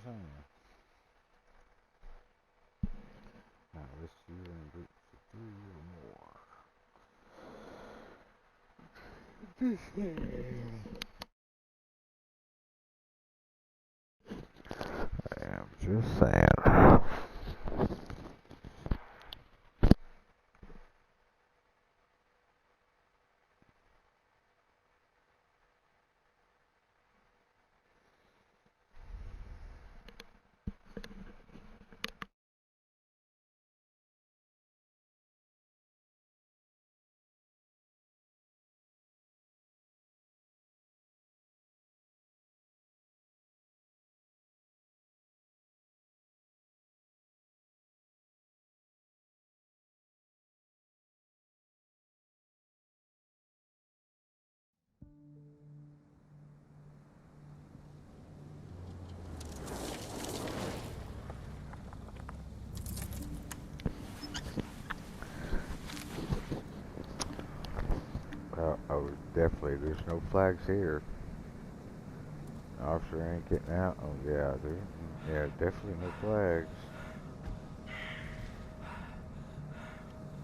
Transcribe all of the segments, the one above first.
saying. Now let's choose in groups of three or more. I'm just saying. Oh, definitely. There's no flags here. Officer ain't getting out. Oh yeah, yeah, definitely no flags.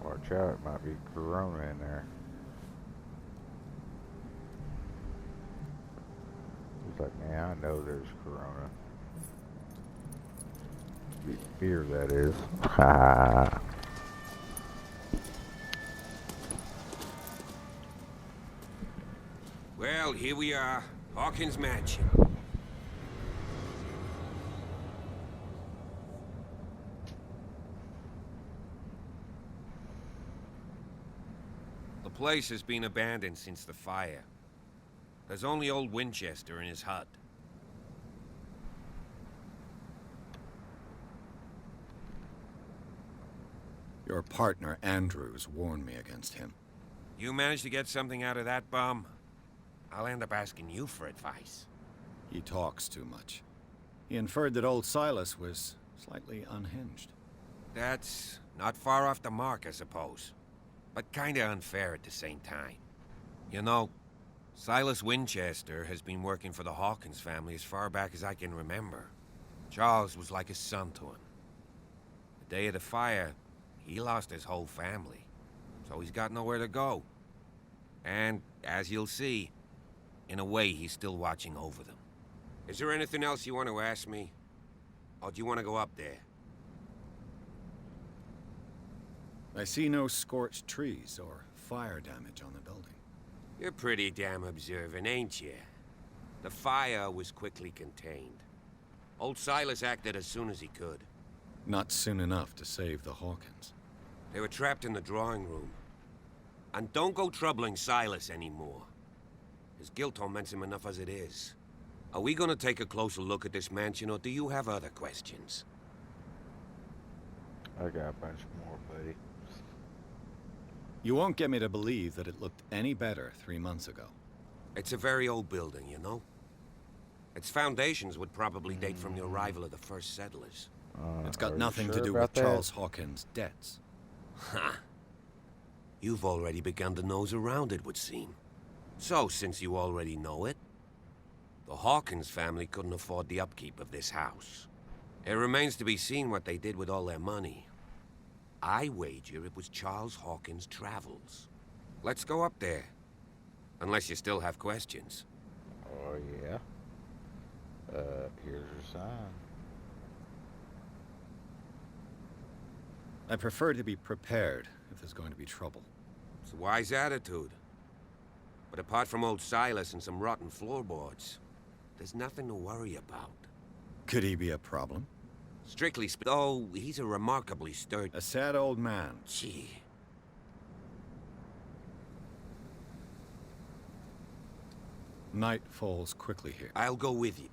Watch out, it might be Corona in there. He's like, man, I know there's Corona. Beer, that is. Ha. Well, here we are. Hawkins Mansion. The place has been abandoned since the fire. There's only old Winchester in his hut. Your partner, Andrews, warned me against him. You managed to get something out of that bum? I'll end up asking you for advice. He talks too much. He inferred that old Silas was slightly unhinged. That's not far off the mark, I suppose. But kinda unfair at the same time. You know, Silas Winchester has been working for the Hawkins family as far back as I can remember. Charles was like a son to him. The day of the fire, he lost his whole family, so he's got nowhere to go. And, as you'll see, in a way, he's still watching over them. Is there anything else you want to ask me? Or do you want to go up there? I see no scorched trees or fire damage on the building. You're pretty damn observant, ain't you? The fire was quickly contained. Old Silas acted as soon as he could. Not soon enough to save the Hawkins. They were trapped in the drawing room. And don't go troubling Silas anymore. His guilt torments him enough as it is. Are we gonna take a closer look at this mansion, or do you have other questions? I got a bunch more, buddy. You won't get me to believe that it looked any better 3 months ago. It's a very old building, you know? Its foundations would probably date from the arrival of the first settlers. It's got Are nothing you to sure do about with that? Charles Hawkins' debts. Ha! You've already begun to nose around, it would seem. So, since you already know it, the Hawkins family couldn't afford the upkeep of this house. It remains to be seen what they did with all their money. I wager it was Charles Hawkins' travels. Let's go up there. Unless you still have questions. Oh yeah. Here's your sign. I prefer to be prepared if there's going to be trouble. It's a wise attitude. But apart from old Silas and some rotten floorboards, there's nothing to worry about. Could he be a problem? Strictly speaking, oh, he's a remarkably sturdy... A sad old man. Gee. Night falls quickly here. I'll go with you.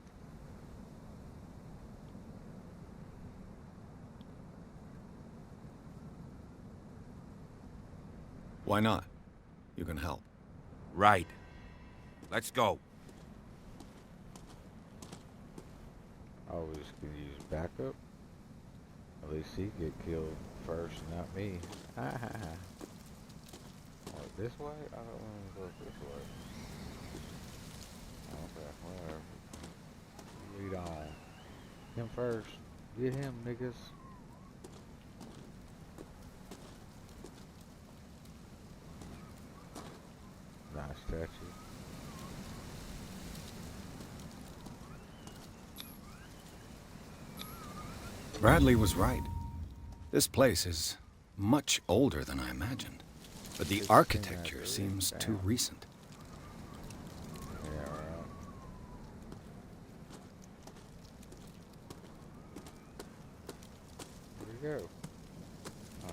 Why not? You can help. Right. Let's go. Always can use backup. At least he get killed first, not me. Ha ha ha. Oh, this way? I don't want to go this way. Okay, whatever. Lead on. Him first. Get him, niggas. Nice statue. Bradley was right. This place is much older than I imagined. But the architecture seems too recent. Yeah, right. Where'd he go? Oh.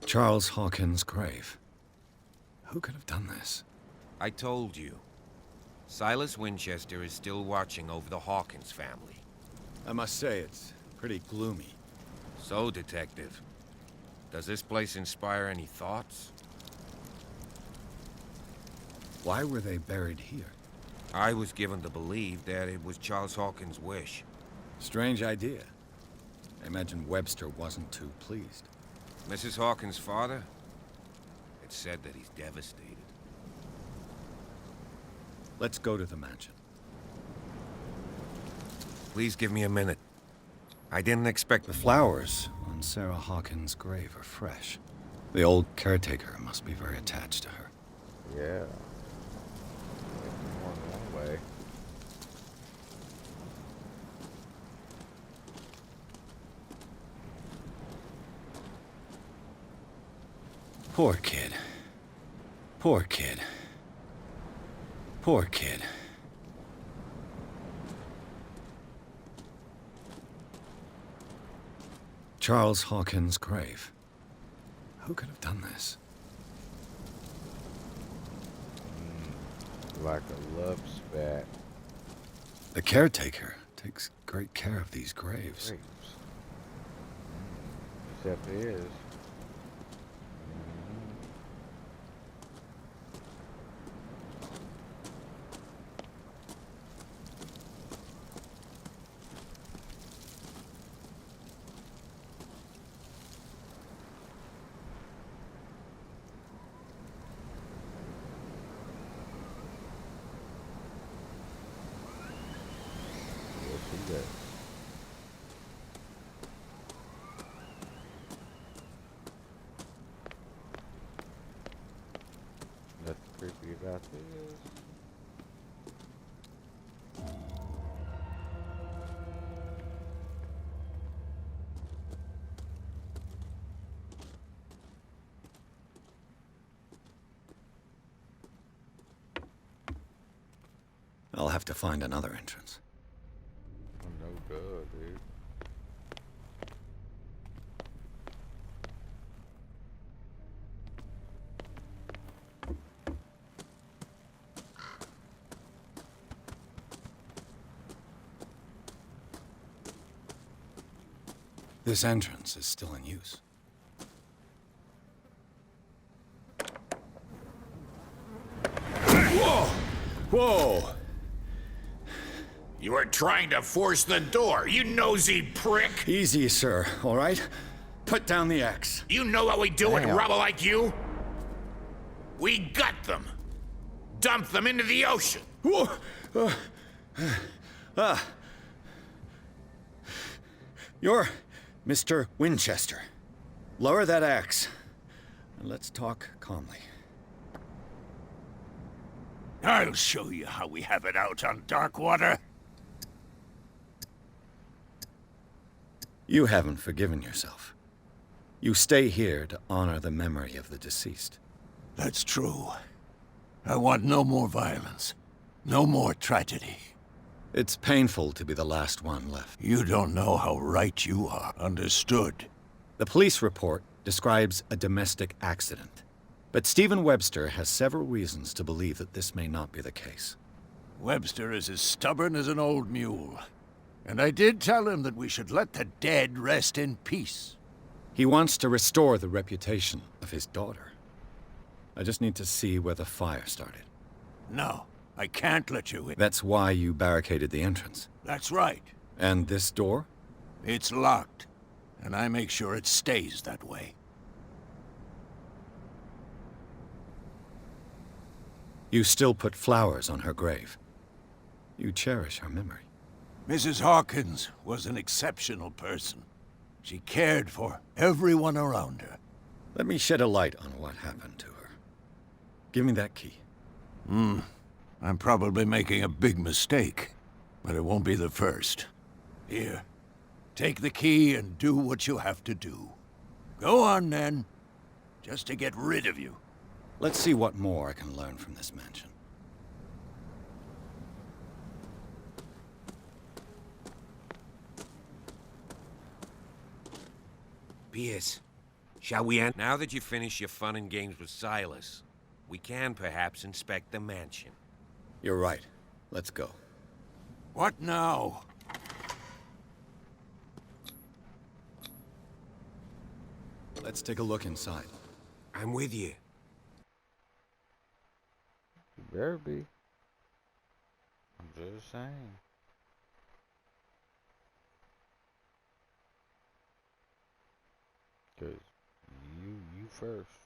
Charles Hawkins' grave. Who could have done this? I told you. Silas Winchester is still watching over the Hawkins family. I must say, it's pretty gloomy. So, Detective, does this place inspire any thoughts? Why were they buried here? I was given to believe that it was Charles Hawkins' wish. Strange idea. I imagine Webster wasn't too pleased. Mrs. Hawkins' father? It's said that he's devastated. Let's go to the mansion. Please give me a minute. I didn't expect The flowers on Sarah Hawkins' grave are fresh. The old caretaker must be very attached to her. Yeah. More than one way. Poor kid. Poor kid. Poor kid. Charles Hawkins' grave. Who could have done this? Like a love spat. The caretaker takes great care of these graves. Grapes. Except his. What's he got? Nothing creepy about this. I'll have to find another entrance. Oh, no good, dude. This entrance is still in use. Whoa! Whoa! You were trying to force the door, you nosy prick! Easy, sir, all right? Put down the axe. You know what we do with Damn. rubble like you? We gut them. Dump them into the ocean. Whoa! You're Mr. Winchester. Lower that axe, and let's talk calmly. I'll show you how we have it out on Darkwater. You haven't forgiven yourself. You stay here to honor the memory of the deceased. That's true. I want no more violence. No more tragedy. It's painful to be the last one left. You don't know how right you are. Understood. The police report describes a domestic accident. But Stephen Webster has several reasons to believe that this may not be the case. Webster is as stubborn as an old mule. And I did tell him that we should let the dead rest in peace. He wants to restore the reputation of his daughter. I just need to see where the fire started. No, I can't let you in. That's why you barricaded the entrance. That's right. And this door? It's locked. and I make sure it stays that way. You still put flowers on her grave. You cherish her memory. Mrs. Hawkins was an exceptional person. She cared for everyone around her. Let me shed a light on what happened to her. Give me that key. I'm probably making a big mistake, but it won't be the first. Here, take the key and do what you have to do. Go on, then. Just to get rid of you. Let's see what more I can learn from this mansion. Pierce, shall we end? Now that you've finished your fun and games with Silas, we can perhaps inspect the mansion. You're right. Let's go. What now? Let's take a look inside. I'm with you. You better be. I'm just saying. Cause you first.